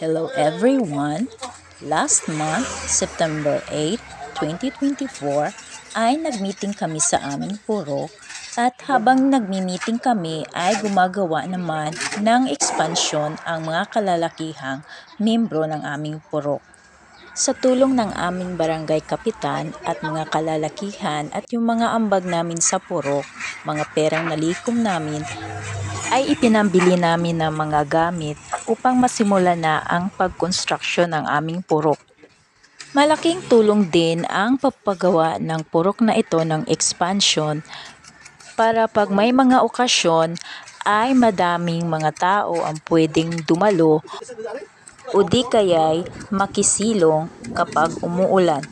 Hello everyone! Last month, September 8, 2024, ay nagmeeting kami sa aming purok at habang nagmi-meeting kami ay gumagawa naman ng ekspansyon ang mga kalalakihang membro ng aming purok. Sa tulong ng aming barangay kapitan at mga kalalakihan at yung mga ambag namin sa purok, mga perang nalikom namin, ay ipinambili namin ng mga gamit upang masimula na ang pagkonstruksyon ng aming purok. Malaking tulong din ang pagpagawa ng purok na ito ng expansion para pag may mga okasyon ay madaming mga tao ang pwedeng dumalo o di kaya'y makisilong kapag umuulan.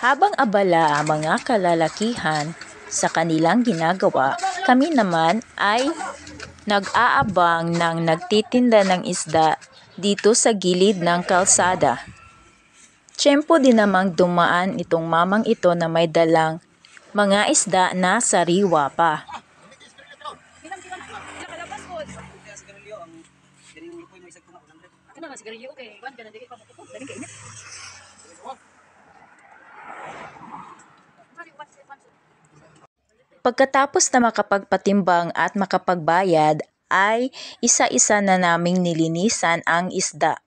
Habang abala ang mga kalalakihan sa kanilang ginagawa, kami naman ay nag-aabang ng nagtitinda ng isda dito sa gilid ng kalsada. Tiyempo din namang dumaan itong mamang ito na may dalang mga isda na sariwa pa. Pagkatapos na makapagpatimbang at makapagbayad, ay isa-isa na naming nilinisan ang isda.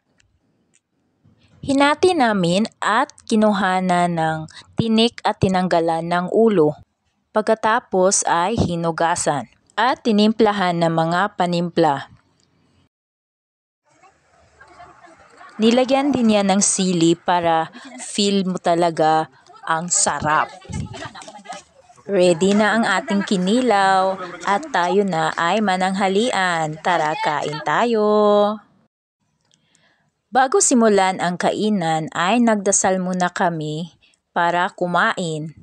Hinati namin at kinuhanan ng tinik at tinanggalan ng ulo. Pagkatapos ay hinugasan at tinimplahan ng mga panimpla. Nilagyan din yan ng sili para feel mo talaga ang sarap. Ready na ang ating kinilaw at tayo na ay mananghalian. Tara, kain tayo! Bago simulan ang kainan ay nagdasal muna kami para kumain.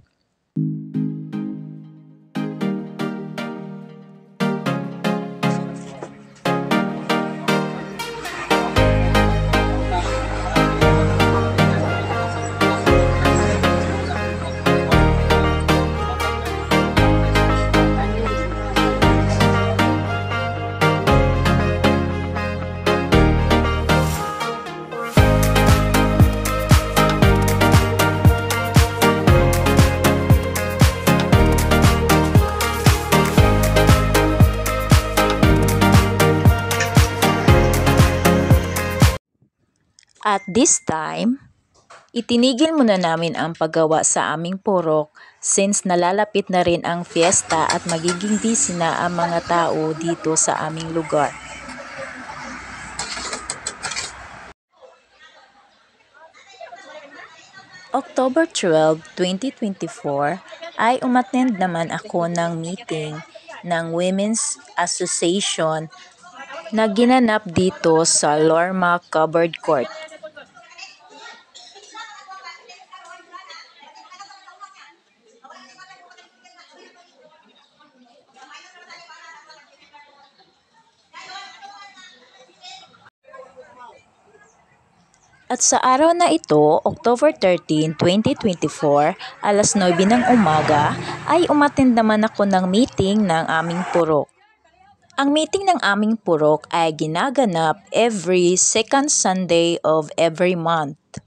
At this time, itinigil muna namin ang paggawa sa aming purok since nalalapit na rin ang fiesta at magiging busy na ang mga tao dito sa aming lugar. October 12, 2024 ay umattend naman ako ng meeting ng Women's Association na ginanap dito sa Lorma Covered Court. At sa araw na ito, October 13, 2024, alas 9 ng umaga, ay umattend naman ako ng meeting ng aming purok. Ang meeting ng aming purok ay ginaganap every second Sunday of every month.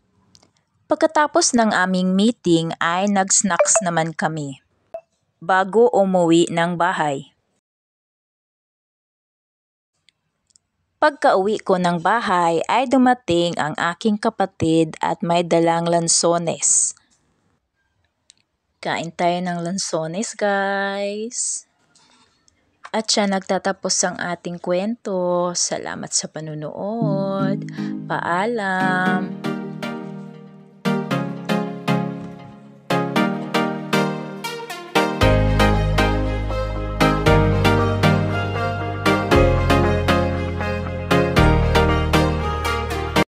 Pagkatapos ng aming meeting ay nag-snacks naman kami bago umuwi ng bahay. Pagka-uwi ko ng bahay ay dumating ang aking kapatid at may dalang lansones. Kain tayo ng lansones, guys! At siya nagtatapos ang ating kwento. Salamat sa panunood. Paalam!